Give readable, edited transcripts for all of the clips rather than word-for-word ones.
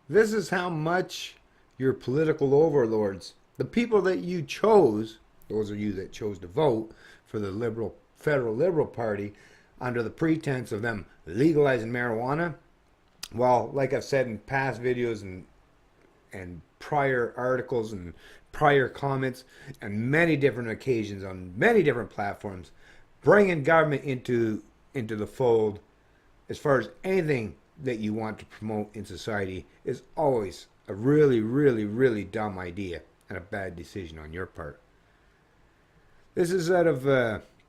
This is how much your political overlords, the people that you chose, those are you that chose to vote for the federal Liberal Party under the pretense of them legalizing marijuana. Well, like I've said in past videos and prior articles and prior comments and many different occasions on many different platforms, bringing government into the fold as far as anything that you want to promote in society is always a really, really, really dumb idea and a bad decision on your part. This is out of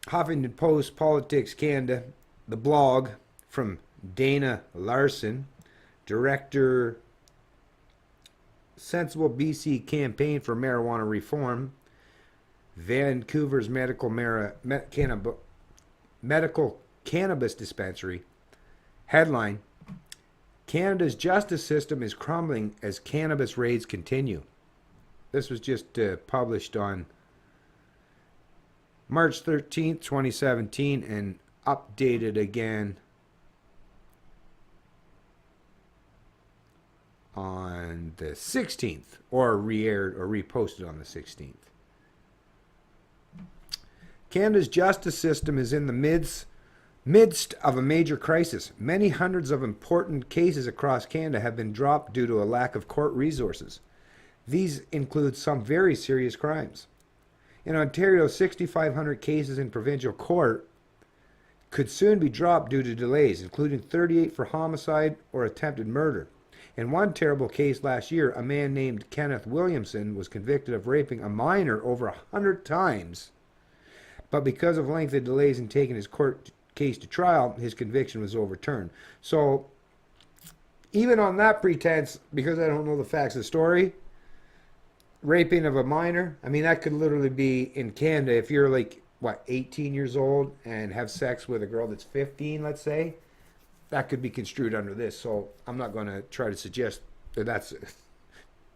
Huffington Post Politics Canada, the blog from Dana Larson, Director, Sensible BC Campaign for Marijuana Reform, Vancouver's Medical Cannabis Dispensary. Headline: Canada's justice system is crumbling as cannabis raids continue. This was just published on March 13th, 2017, and updated again on the 16th, or re-aired or reposted on the 16th. Canada's justice system is in the midst of a major crisis. Many hundreds of important cases across Canada have been dropped due to a lack of court resources. These include some very serious crimes. In Ontario, 6,500 cases in provincial court could soon be dropped due to delays, including 38 for homicide or attempted murder. In one terrible case last year, a man named Kenneth Williamson was convicted of raping a minor over 100 times. But because of lengthy delays in taking his court case to trial, his conviction was overturned. So, even on that pretense, because I don't know the facts of the story, raping of a minor, I mean, that could literally be in Canada if you're like, 18 years old and have sex with a girl that's 15, let's say. That could be construed under this. So I'm not going to try to suggest that that's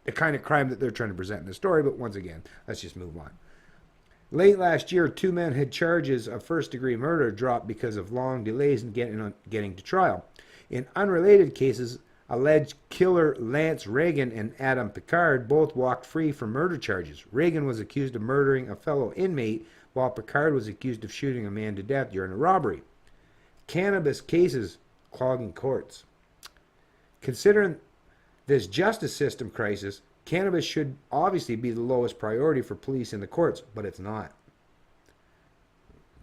the kind of crime that they're trying to present in the story. But once again, let's just move on. Late last year, two men had charges of first-degree murder dropped because of long delays in getting to trial. In unrelated cases, alleged killer Lance Reagan and Adam Picard both walked free from murder charges. Reagan was accused of murdering a fellow inmate, while Picard was accused of shooting a man to death during a robbery. Cannabis cases clogging courts. Considering this justice system crisis, cannabis should obviously be the lowest priority for police in the courts, but it's not.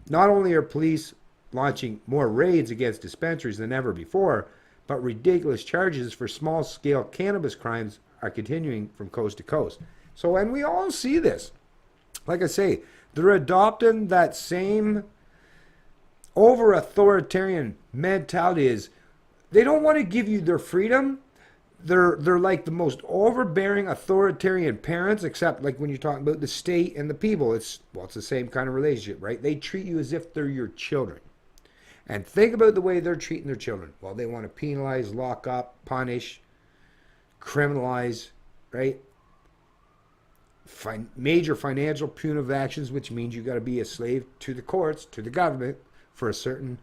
Not only are police launching more raids against dispensaries than ever before, but ridiculous charges for small-scale cannabis crimes are continuing from coast to coast. So, and we all see this. Like I say, they're adopting that same over-authoritarian mentality. Is they don't want to give you their freedom. They're like the most overbearing authoritarian parents, except like when you're talking about the state and the people. It's the same kind of relationship, right? They treat you as if they're your children. And think about the way they're treating their children. Well, they want to penalize, lock up, punish, criminalize, right? Major financial punitive actions, which means you got to be a slave to the courts, to the government, for a certain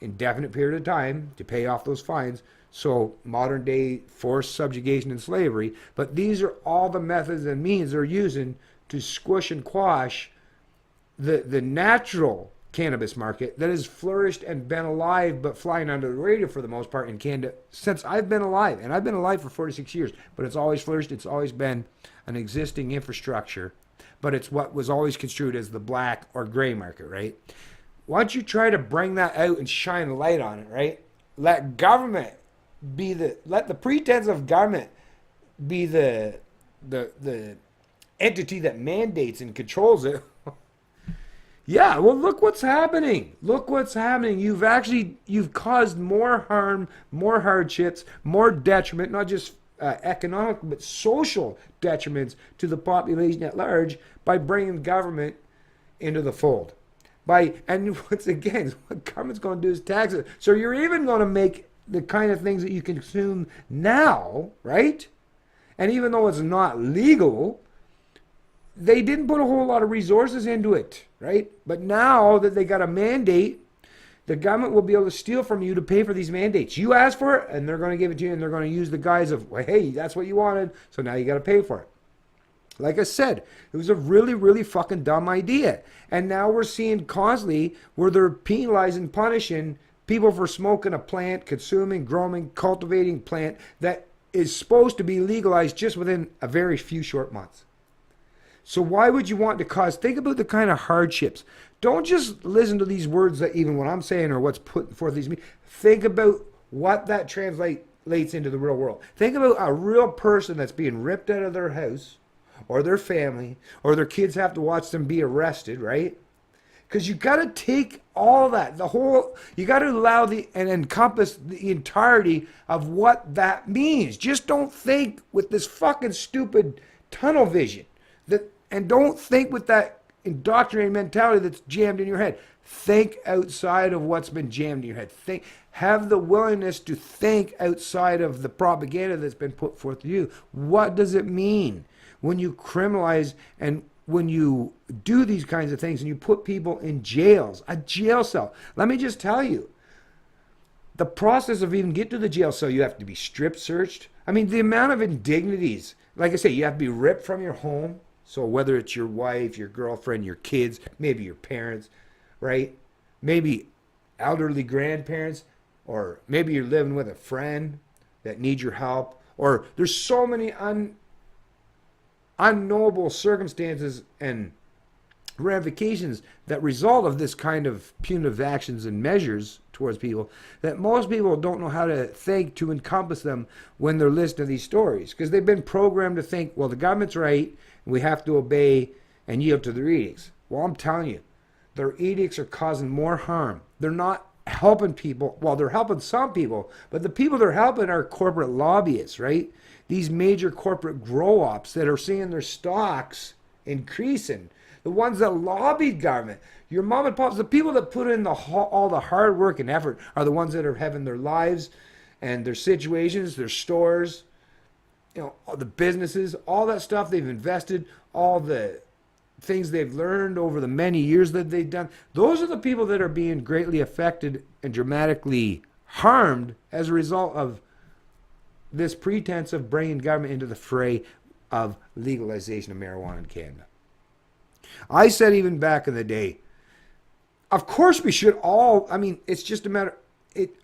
indefinite period of time to pay off those fines. So modern day forced subjugation and slavery. But these are all the methods and means they're using to squish and quash the natural cannabis market that has flourished and been alive but flying under the radar for the most part in Canada since I've been alive. And I've been alive for 46 years, but it's always flourished. It's always been an existing infrastructure, but it's what was always construed as the black or gray market, right? Once you try to bring that out and shine a light on it, right? Let the pretense of government be the entity that mandates and controls it. Yeah, well, look what's happening. Look what's happening. You've caused more harm, more hardships, more detriment, not just economic, but social detriments to the population at large by bringing government into the fold. And once again, what government's going to do is tax it. So you're even going to make the kind of things that you consume now, right? And even though it's not legal, they didn't put a whole lot of resources into it, right? But now that they got a mandate, The government will be able to steal from you to pay for these mandates. You ask for it, and they're going to give it to you, and they're going to use the guise of, well, hey, that's what you wanted, so now you got to pay for it. Like I said, it was a really, really fucking dumb idea. And now we're seeing constantly where they're penalizing, punishing people for smoking a plant, consuming, growing, cultivating plant that is supposed to be legalized just within a very few short months. So why would you want to cause, think about the kind of hardships. Don't just listen to these words that even what I'm saying or what's put forth these mean. Think about what that translates into the real world. Think about a real person that's being ripped out of their house or their family or their kids have to watch them be arrested, right? Because you got to take all that, the whole, you got to allow and encompass the entirety of what that means. Just don't think with this fucking stupid tunnel vision. And don't think with that indoctrinated mentality that's jammed in your head. Think outside of what's been jammed in your head. Have the willingness to think outside of the propaganda that's been put forth to you. What does it mean when you criminalize and when you do these kinds of things and you put people in jails, a jail cell? Let me just tell you, the process of even getting to the jail cell, you have to be strip searched. I mean, the amount of indignities, like I say, you have to be ripped from your home. So whether it's your wife, your girlfriend, your kids, maybe your parents, right? Maybe elderly grandparents, or maybe you're living with a friend that needs your help, or there's so many unknowable circumstances and ramifications that result of this kind of punitive actions and measures towards people that most people don't know how to think to encompass them when they're listening to these stories, because they've been programmed to think, well, the government's right, we have to obey and yield to their edicts. Well, I'm telling you, their edicts are causing more harm. They're not helping people. Well, they're helping some people, but the people they're helping are corporate lobbyists, right? These major corporate grow-ups that are seeing their stocks increasing. The ones that lobbied government. Your mom and pops, the people that put in all the hard work and effort are the ones that are having their lives and their situations, their stores, all the businesses, all that stuff they've invested, all the things they've learned over the many years that they've done. Those are the people that are being greatly affected and dramatically harmed as a result of this pretense of bringing government into the fray of legalization of marijuana in Canada. I said even back in the day, of course we should all, I mean, it's just a matter,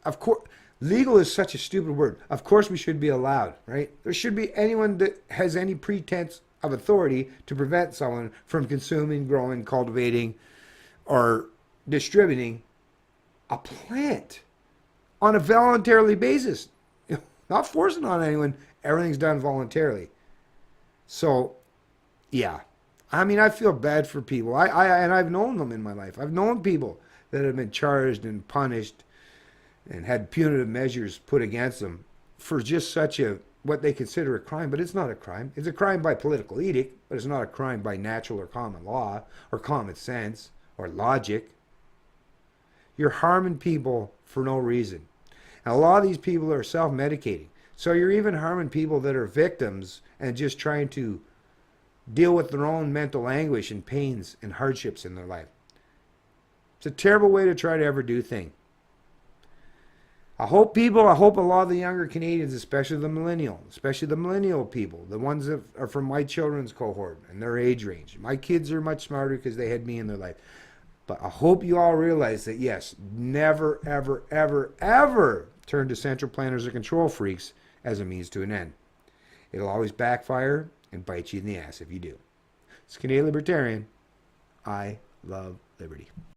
of course, legal is such a stupid word. Of course we should be allowed, right? There should be anyone that has any pretense of authority to prevent someone from consuming, growing, cultivating, or distributing a plant on a voluntarily basis. Not forcing on anyone. Everything's done voluntarily. So, yeah. I mean, I feel bad for people. And I've known them in my life. I've known people that have been charged and punished and had punitive measures put against them for just such a, what they consider a crime, but it's not a crime. It's a crime by political edict, but it's not a crime by natural or common law or common sense or logic. You're harming people for no reason. And a lot of these people are self-medicating. So you're even harming people that are victims and just trying to deal with their own mental anguish and pains and hardships in their life. It's a terrible way to try to ever do things. I hope a lot of the younger Canadians, especially the millennial people, the ones that are from my children's cohort and their age range. My kids are much smarter because they had me in their life. But I hope you all realize that, yes, never, ever, ever, ever turn to central planners or control freaks as a means to an end. It'll always backfire and bite you in the ass if you do. It's Canadian Libertarian. I love liberty.